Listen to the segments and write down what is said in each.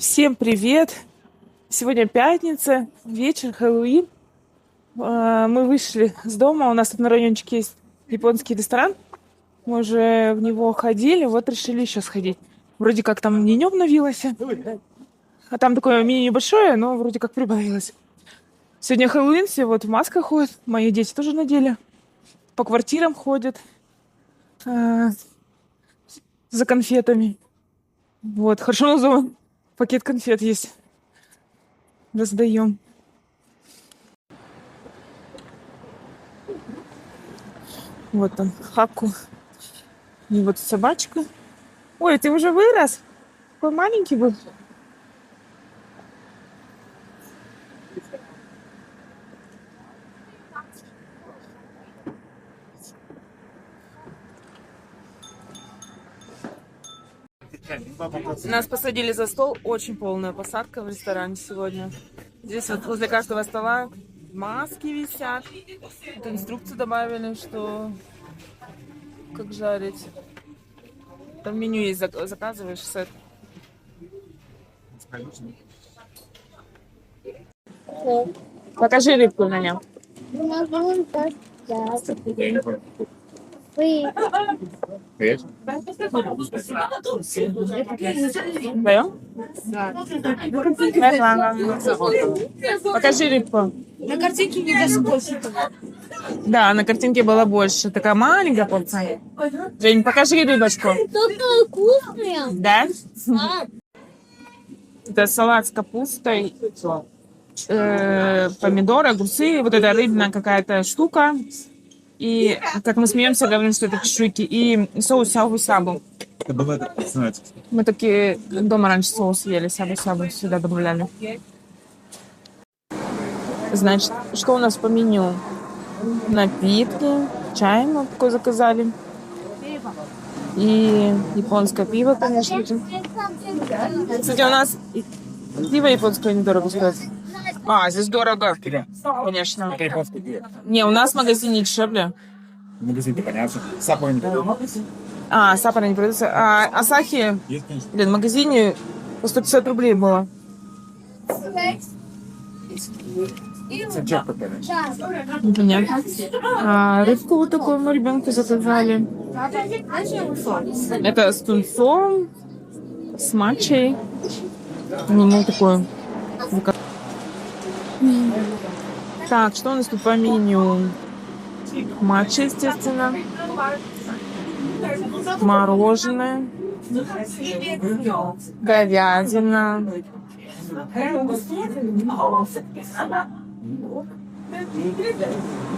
Всем привет! Сегодня пятница, вечер, Хэллоуин. Мы вышли с дома, у нас тут на райончике есть японский ресторан. Мы уже в него ходили, вот решили еще сходить. Вроде как там меню обновилось. А там такое меню небольшое, но вроде как прибавилось. Сегодня Хэллоуин, все вот в масках ходят. Мои дети тоже надели. По квартирам ходят. За конфетами. Вот, хорошо, у нас дома пакет конфет есть. Раздаем. Вот он, Хаку. И вот собачка. Ой, ты уже вырос? Какой маленький был. Нас посадили за стол. Очень полная посадка в ресторане сегодня. Здесь вот возле каждого стола маски висят. Вот инструкцию добавили, что как жарить. Там в меню есть, заказываешь сет. Покажи рыбку на нем. Даем? Покажи рыбку. На картинке не даже больше. Да, на картинке было больше. Такая маленькая порция. Жень, покажи рыбочку. Такая вкусная. Да? Это салат с капустой, помидоры, огурцы, вот эта рыбная какая-то штука. И, как мы смеемся, говорим, что это чешуйки. И соус сабу-сабу. Мы такие дома раньше соус ели, сабу-сабу сюда добавляли. Значит, что у нас по меню? Напитки, чай мы такой заказали. И японское пиво, конечно же. Кстати, у нас пиво японское недорого стоит. Здесь дорого. Конечно. Не, у нас в магазине дешевле. В магазине понятно. Саппоро не продается. Саппоро не продается. Асахи, в магазине по 150 рублей было. Непонятно. Рыбку вот такую мы ребенку заказали. Это с тунцом, с матчей. Ну, такое. Так, что у нас тут по меню? Матча, естественно. Мороженое. Говядина.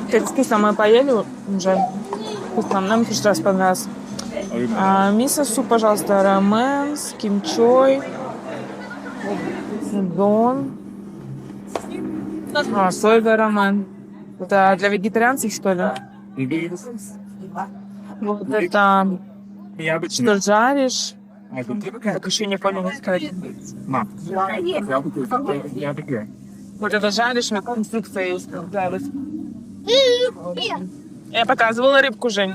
Как вкусно мы поели уже. Вкусно. Нам в прошлый раз понравилось. Мисо-суп, пожалуйста, рамен с кимчой. Удон. Соевый рамен. Это для вегетарианцев, что ли? Вот это что жаришь? Так еще не понял, как сказать. Вот это жаришь, у меня инструкция есть. Я показывала рыбку, Жень.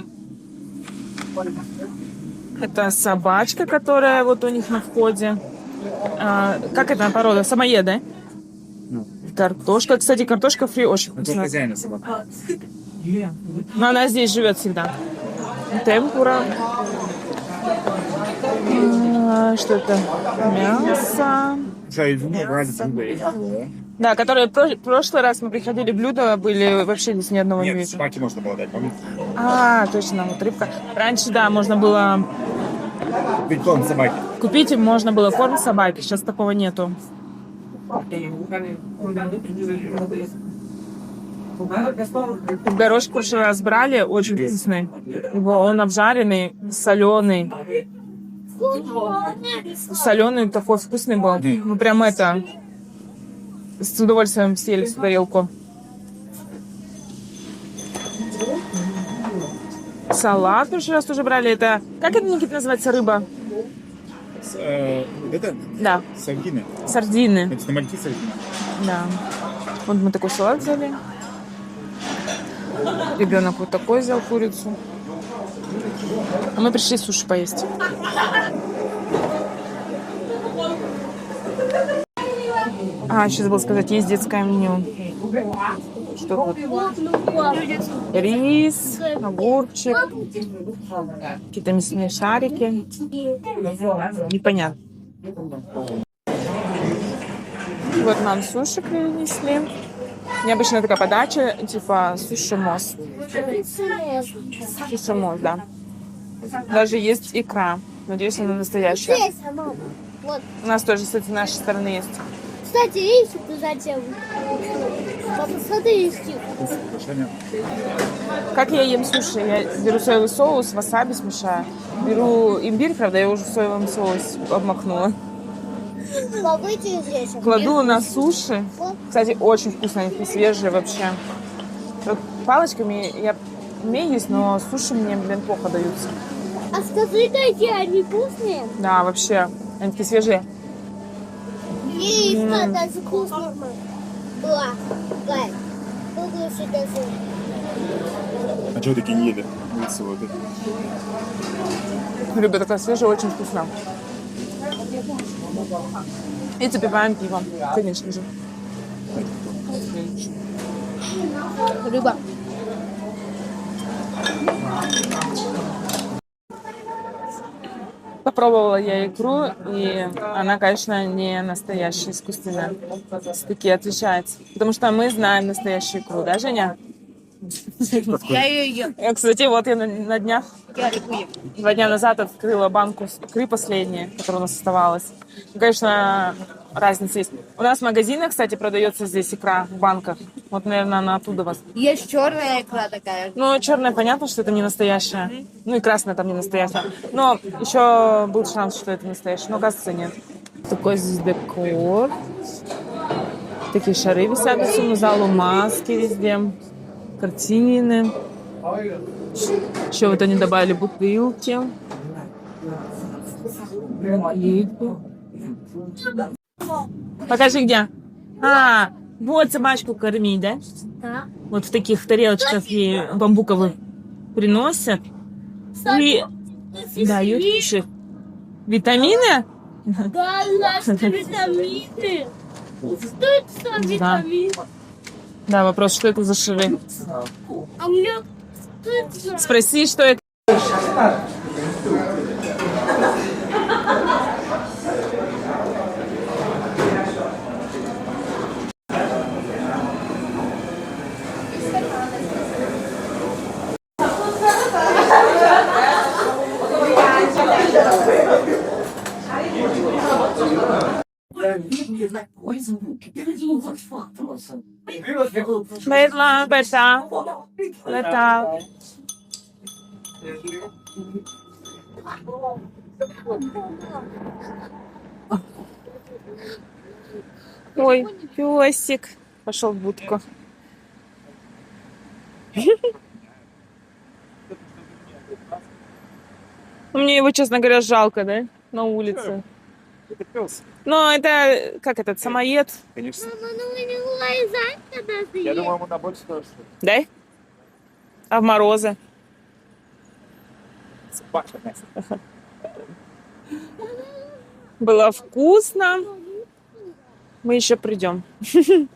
Это собачка, которая вот у них на входе. Как это порода? Самоед, да? Картошка. Кстати, картошка фри очень вкусная. Хозяина собака. Но она здесь живет всегда. Темпура. Что это? Мясо. Да, которые в прошлый раз мы приходили, блюда были вообще здесь ни одного не Нет, вижу. собаке можно было дать, помните? Точно, вот рыбка. Раньше, да, можно было Ведь корм собаки. купить, можно было корм собаки. Сейчас такого нету. Горошек в прошлый раз брали, очень вкусный. Он обжаренный, соленый. Соленый такой вкусный был. Мы прям это с удовольствием съели всю тарелку. Салат в прошлый раз тоже брали. Это как это, Никита, называется, рыба? Это? Да. Сардины. Сардины. Это на мальки сардины. Да. Вот мы такой салат взяли. Ребенок вот такой взял курицу. А мы пришли суши поесть. еще забыл сказать, есть детское меню. Что тут? Рис, огурчик, какие-то мясные шарики. Непонятно. Вот нам суши принесли. Необычная такая подача, типа суши-мос. Суши-мос, да. Даже есть икра. Надеюсь, она настоящая. Здесь, мама. Вот. У нас тоже, кстати, с нашей стороны есть. Кстати, видишь, ты зачем? Папа, смотри, есть. Как я ем суши? Я беру соевый соус, васаби смешаю. Беру имбирь, правда, я уже в соевом соусе обмакнула. Побыть здесь. Кладу на суши. Кстати, очень вкусные, они свежие вообще. Вот палочками я умею есть, но суши мне, блин, плохо даются. А скажи, какие они вкусные? Да, вообще, они такие свежие. И даже вкусно. Была. Гай. Буду всегда жить. А что такие не ели? Вот. Ребята, такая свежая, очень вкусно. И запиваем пивом, конечно же. Рыба. Попробовала я икру, и она, конечно, не настоящая, искусственная. Все-таки отличается. Потому что мы знаем настоящую икру, да, Женя? Я ее ем. Кстати, вот я на днях, 2 дня назад открыла банку икры последней, которая у нас оставалась. Ну, конечно, разница есть. У нас в магазинах, кстати, продается здесь икра в банках. Вот, наверное, она оттуда у вас. Есть черная икра такая. Ну, черная, понятно, что это не настоящая. Ну, и красная там не настоящая. Но еще был шанс, что это настоящая. Но, оказывается, нет. Такой здесь декор. Такие шары висят по всему залу, маски везде. Картины. Еще вот они добавили бутылки. Покажи, где. А, вот собачку кормить, да? Да. Вот в таких тарелочках и бамбуковых приносят. И дают кушать. Витамины? Да, наши витамины. Что это за витамины? Да, вопрос, что это за шары? А у меня... Что это за... Спроси, что это. Бетла, бета. Лета. Ой, песик. Пошел в будку. Мне его, честно говоря, жалко, да? На улице. Это пес. Но это, как этот, самоед? Конечно. Мама, ну вы не вылезать когда Я думаю, ему на больше тоже. Да? А в морозы? Собака. Было вкусно. Мы еще придем. В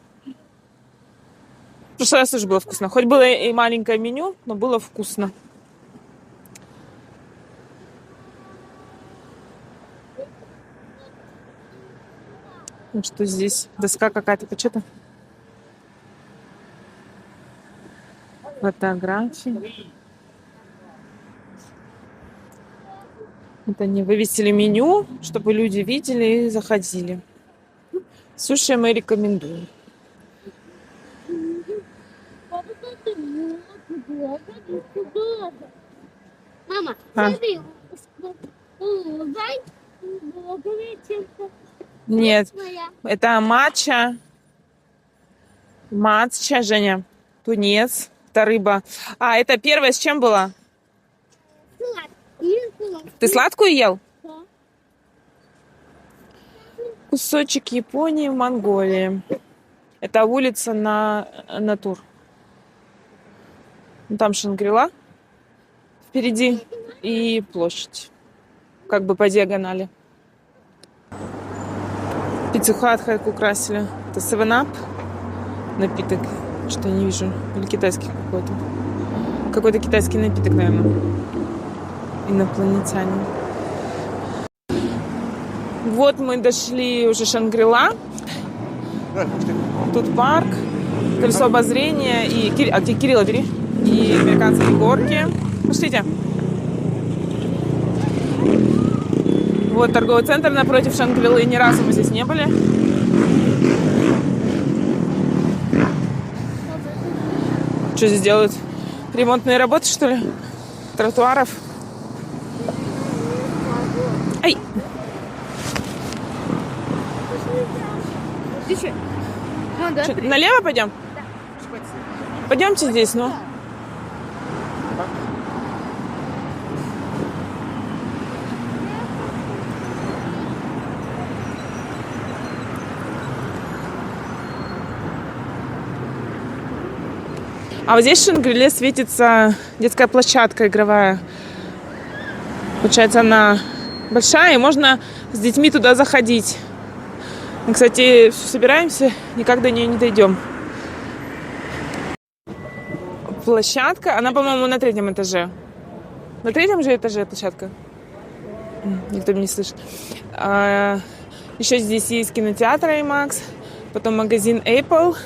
прошлый раз тоже было вкусно. Хоть было и маленькое меню, но было вкусно. Ну что здесь? Доска какая-то, почему-то. Фотографии. Это они вывесили меню, чтобы люди видели и заходили. Суши мы рекомендуем. Мама, А. смотри. Нет, Моя. это матча. Матча, Женя. Тунец. Это рыба. А, это первое с чем было? Ты сладкую ел? Да. Кусочек Японии в Монголии. Это улица на Натур. Там Шангрила впереди и площадь. Как бы по диагонали. Пиццу Хат украсили. Это 7-Up напиток. Что я не вижу. Или китайский какой-то. Какой-то китайский напиток, наверное. Инопланетянин. Вот мы дошли уже Шангри-Ла. Тут парк, колесо обозрения и... Кирилла, бери. И американские горки. Пошлите. Вот торговый центр напротив Шангри-Лы. Ни разу мы здесь не были. Что здесь делают? Ремонтные работы, что ли? Тротуаров? Ай! Ты что? Вон, да? Что, налево пойдем? Пойдемте здесь, ну. А вот здесь в Шангри-Ле светится детская площадка игровая. Получается, она большая, и можно с детьми туда заходить. Мы, кстати, все собираемся, никак до нее не дойдем. Площадка, она, по-моему, на 3-м этаже. На 3-м же этаже площадка? Никто меня не слышит. Еще здесь есть кинотеатр IMAX, потом магазин Apple,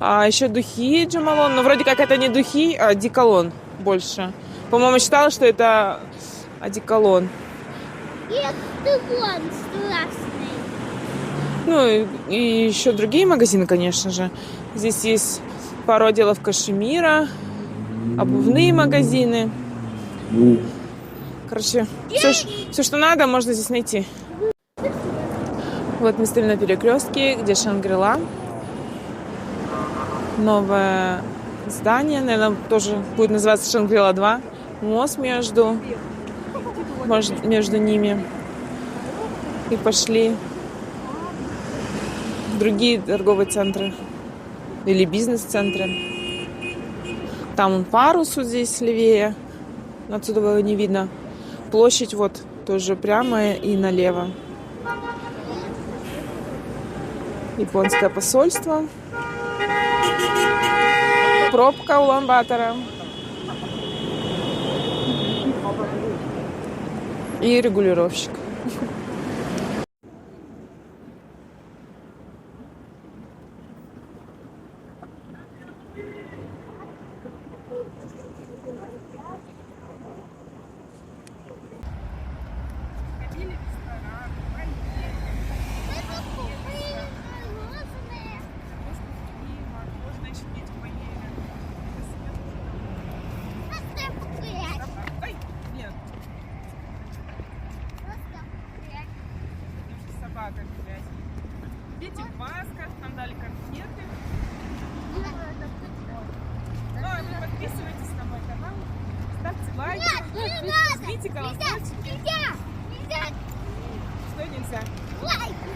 еще духи Jo Malone, но вроде как это не духи, а одеколон больше. По-моему, считала, что это одеколон. И это вон страшный. Ну и еще другие магазины, конечно же. Здесь есть пару отделов кашемира, обувные магазины. Короче, все, что надо, можно здесь найти. Вот мы стоим на перекрестке, где Шангри-Ла. Новое здание, наверное, тоже будет называться Шангри-Ла 2. Мост между ними. И пошли в другие торговые центры или бизнес-центры. Там он парус вот здесь левее. Отсюда его не видно. Площадь вот тоже прямая и налево. Японское посольство. Пробка у Улан-Батора. И регулировщик. Дети в масках, нам дали конфеты. Ну, вы подписывайтесь на мой канал, ставьте лайки, жмите колокольчики. Нельзя! Что нельзя? Лайки!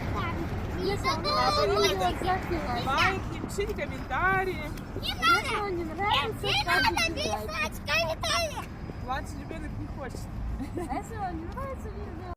Лайки, пишите комментарии. Не надо! Не надо писать комментарии! Младший ребенок не хочет. А если вам не нравится видео,